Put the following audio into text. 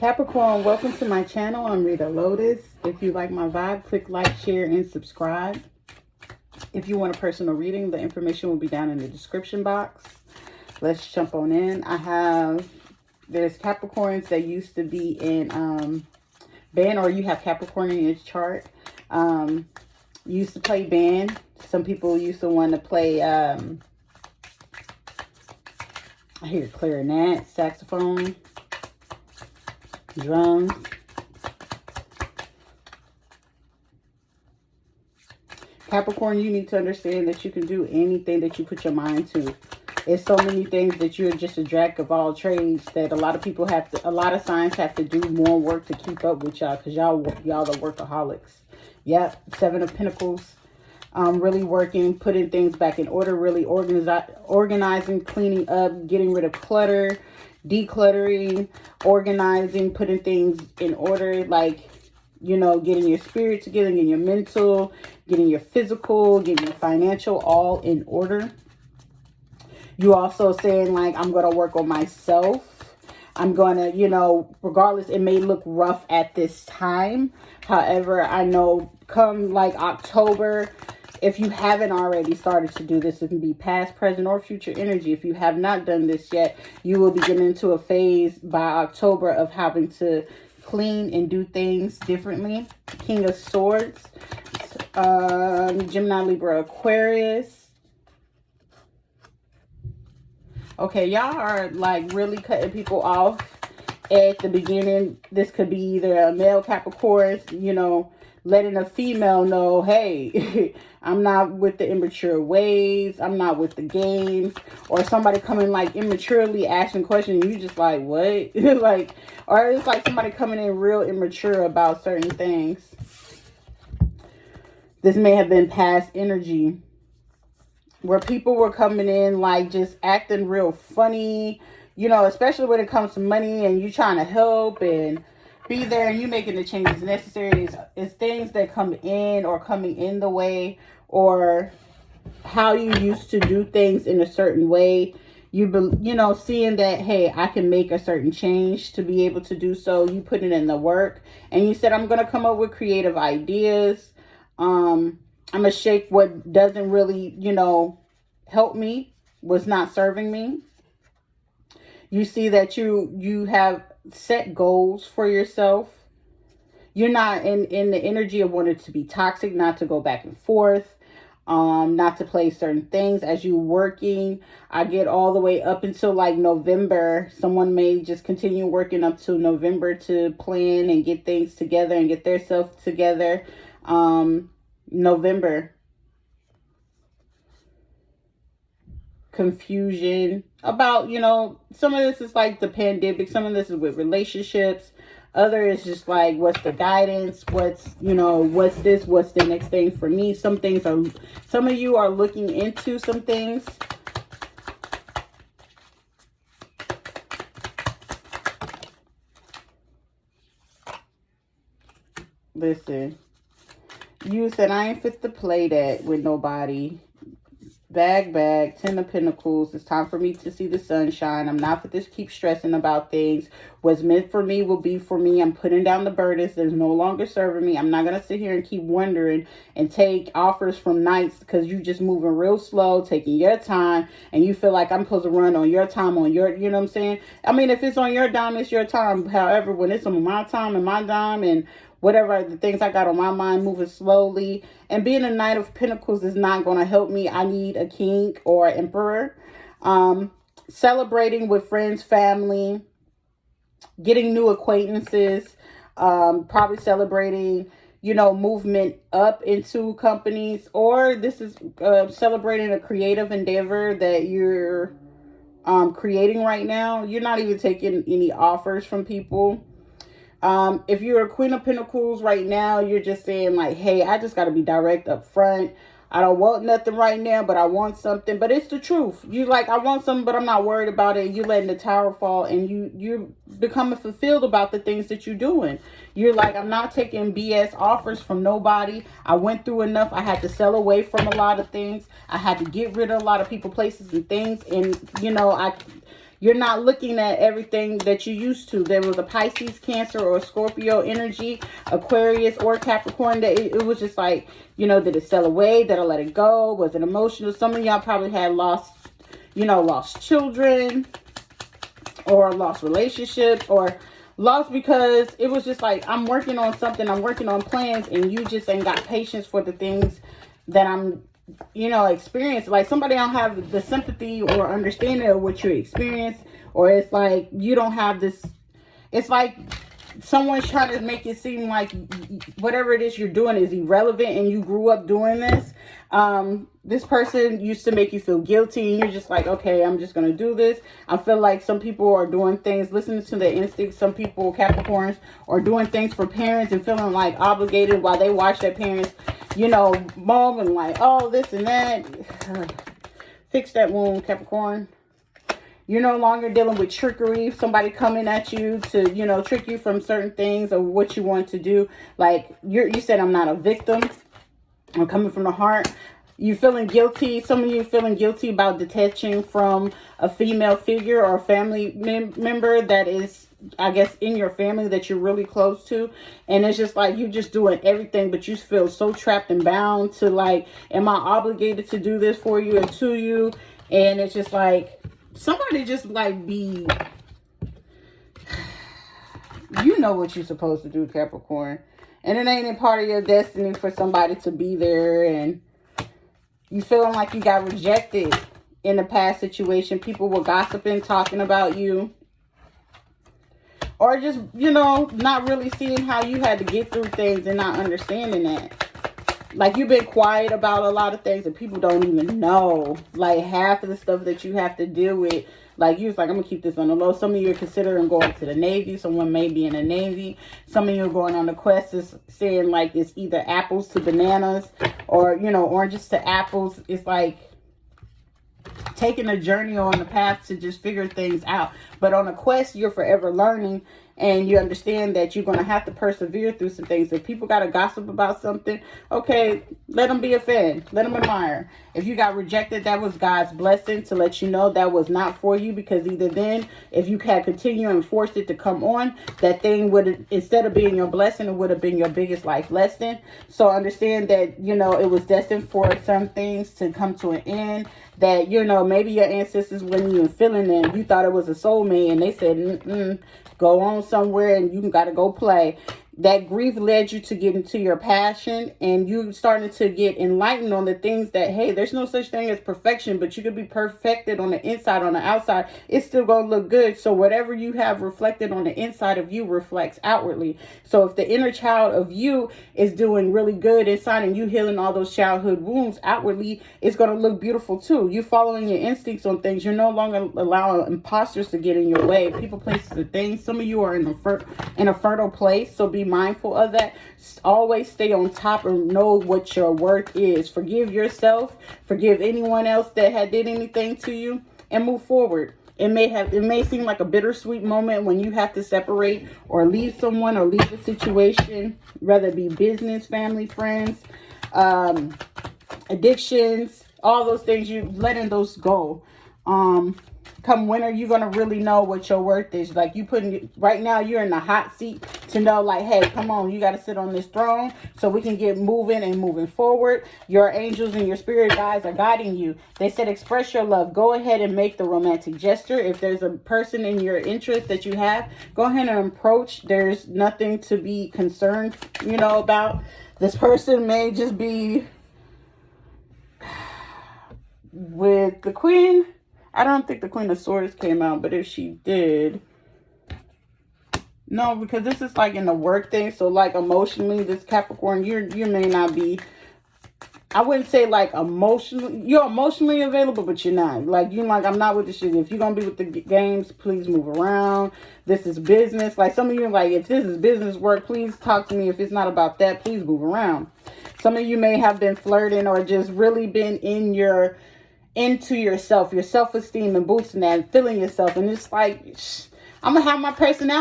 Capricorn, welcome to my channel. I'm Rita Lotus. If you like my vibe, click like, share, and subscribe. If you want a personal reading, the information will be down in the description box. Let's jump on in. There's Capricorns that used to be in band, or you have Capricorn in your chart. Used to play band. Some people used to want to play, I hear clarinet, saxophone, drums. Capricorn, you need to understand that you can do anything that you put your mind to. It's so many things that you're just a jack of all trades that a lot of signs have to do more work to keep up with y'all, because y'all are workaholics. Yep, Seven of Pentacles. Really working, putting things back in order, really organizing, cleaning up, getting rid of clutter, decluttering, organizing, putting things in order, like, you know, getting your spirit together, getting your mental, getting your physical, getting your financial all in order. You also saying, like, I'm going to work on myself. I'm going to, you know, regardless, it may look rough at this time. However, I know come like October, if you haven't already started to do this, it can be past, present, or future energy. If you have not done this yet, you will be getting into a phase by October of having to clean and do things differently. King of Swords, Gemini, Libra, Aquarius. Okay, y'all are like really cutting people off at the beginning. This could be either a male Capricorn, you know, letting a female know, hey, I'm not with the immature ways. I'm not with the games. Or somebody coming like immaturely asking questions. And you just like, what? Like, or it's like somebody coming in real immature about certain things. This may have been past energy, where people were coming in like just acting real funny, you know, especially when it comes to money and you trying to help and be there and you making the changes necessary. It's things that come in or coming in the way, or how you used to do things in a certain way. You know, seeing that, hey, I can make a certain change to be able to do so. You put it in the work and you said, I'm going to come up with creative ideas. I'm going to shake what doesn't really, you know, help me, was not serving me. You see that you have set goals for yourself. You're not in the energy of wanting to be toxic, not to go back and forth, not to play certain things. As you working, I get all the way up until like November. Someone may just continue working up to November to plan and get things together and get their self together. November. Confusion about, you know, some of this is like the pandemic, some of this is with relationships, other is just like, what's the guidance, what's, you know, what's this, what's the next thing for me. Some of you are looking into some things. Listen, you said, I ain't fit to play that with nobody. Bag, Ten of Pentacles. It's time for me to see the sunshine. I'm not for this keep stressing about things. What's meant for me will be for me. I'm putting down the burdens. There's no longer serving me. I'm not going to sit here and keep wondering and take offers from nights, because you just moving real slow, taking your time, and you feel like I'm supposed to run on your time, on your, you know what I'm saying? I mean, if it's on your dime, it's your time. However, when it's on my time and my dime and whatever the things I got on my mind, moving slowly. And being a Knight of Pentacles is not going to help me. I need a king or emperor. Celebrating with friends, family, getting new acquaintances, probably celebrating, you know, movement up into companies, or this is celebrating a creative endeavor that you're creating right now. You're not even taking any offers from people. If you're a Queen of Pentacles right now, you're just saying like, hey, I just got to be direct up front. I don't want nothing right now, but I want something. But it's the truth. You like, I want something, but I'm not worried about it. You're letting the tower fall, and you're becoming fulfilled about the things that you're doing. You're like, I'm not taking BS offers from nobody. I went through enough. I had to sell away from a lot of things. I had to get rid of a lot of people, places, and things. And, you know, You're not looking at everything that you used to. There was a Pisces, Cancer, or Scorpio energy, Aquarius, or Capricorn. That it was just like, you know, did it sell away? Did I let it go? Was it emotional? Some of y'all probably had lost, you know, lost children, or lost relationships, or lost because it was just like, I'm working on something, I'm working on plans, and you just ain't got patience for the things that I'm, you know, experiencing. Like somebody don't have the sympathy or understanding of what you experience, or it's like you don't have this, it's like someone's trying to make it seem like whatever it is you're doing is irrelevant, and you grew up doing this. This person used to make you feel guilty, and you're just like, okay, I'm just going to do this. I feel like some people are doing things, listening to their instincts. Some people, Capricorns, are doing things for parents and feeling like obligated while they watch their parents, you know, mom, and like, oh, this and that. Fix that wound, Capricorn. You're no longer dealing with trickery, somebody coming at you to, you know, trick you from certain things or what you want to do. Like you said, I'm not a victim. I'm coming from the heart. You feeling guilty. Some of you feeling guilty about detaching from a female figure or a family member that is, I guess, in your family that you're really close to. And it's just like you're just doing everything, but you feel so trapped and bound to like, am I obligated to do this for you and to you? And it's just like, somebody just like be, you know what you're supposed to do, Capricorn. And it ain't a part of your destiny for somebody to be there, and you feeling like you got rejected in the past situation. People were gossiping, talking about you. Or just, you know, not really seeing how you had to get through things and not understanding that. Like you've been quiet about a lot of things and people don't even know. Like half of the stuff that you have to deal with. Like you was like, I'm going to keep this on the low. Some of you are considering going to the Navy. Someone may be in the Navy. Some of you are going on the quest is saying like it's either apples to bananas or, you know, oranges to apples. It's like taking a journey on the path to just figure things out. But on a quest, you're forever learning. And you understand that you're going to have to persevere through some things. If people got to gossip about something, okay, let them be a fan. Let them admire. If you got rejected, that was God's blessing to let you know that was not for you. Because either then, if you had continued and forced it to come on, that thing would, instead of being your blessing, it would have been your biggest life lesson. So understand that, you know, it was destined for some things to come to an end. That, you know, maybe your ancestors weren't even feeling them. You thought it was a soulmate and they said, go on somewhere and you got to go play. That grief led you to get into your passion, and you started to get enlightened on the things that, hey, there's no such thing as perfection, but you could be perfected on the inside. On the outside, it's still going to look good. So whatever you have reflected on the inside of you reflects outwardly. So if the inner child of you is doing really good inside and you healing all those childhood wounds, outwardly, it's going to look beautiful too. You following your instincts on things. You're no longer allowing imposters to get in your way. People, places, and things. Some of you are in a fertile place, so be mindful of that. Always stay on top and know what your worth is. Forgive yourself, forgive anyone else that had did anything to you, and move forward. It may seem like a bittersweet moment when you have to separate or leave someone or leave a situation, whether it be business, family, friends, addictions, all those things. You letting those go. Come winter, you're going to really know what your worth is. Like you right now, you're in the hot seat to know like, hey, come on, you got to sit on this throne so we can get moving and moving forward. Your angels and your spirit guides are guiding you. They said, express your love. Go ahead and make the romantic gesture. If there's a person in your interest that you have, go ahead and approach. There's nothing to be concerned, you know, about. This person may just be with the Queen. I don't think the Queen of Swords came out, but if she did, no, because this is like in the work thing. So like emotionally, this Capricorn, you may not be, I wouldn't say like you're emotionally available, but you're not. Like you're like, I'm not with the shit. If you're gonna be with the games, please move around. This is business. Like some of you are like, if this is business work, please talk to me. If it's not about that, please move around. Some of you may have been flirting or just really been into yourself, your self-esteem, and boosting that and feeling yourself. And it's like, I'm gonna have my personality.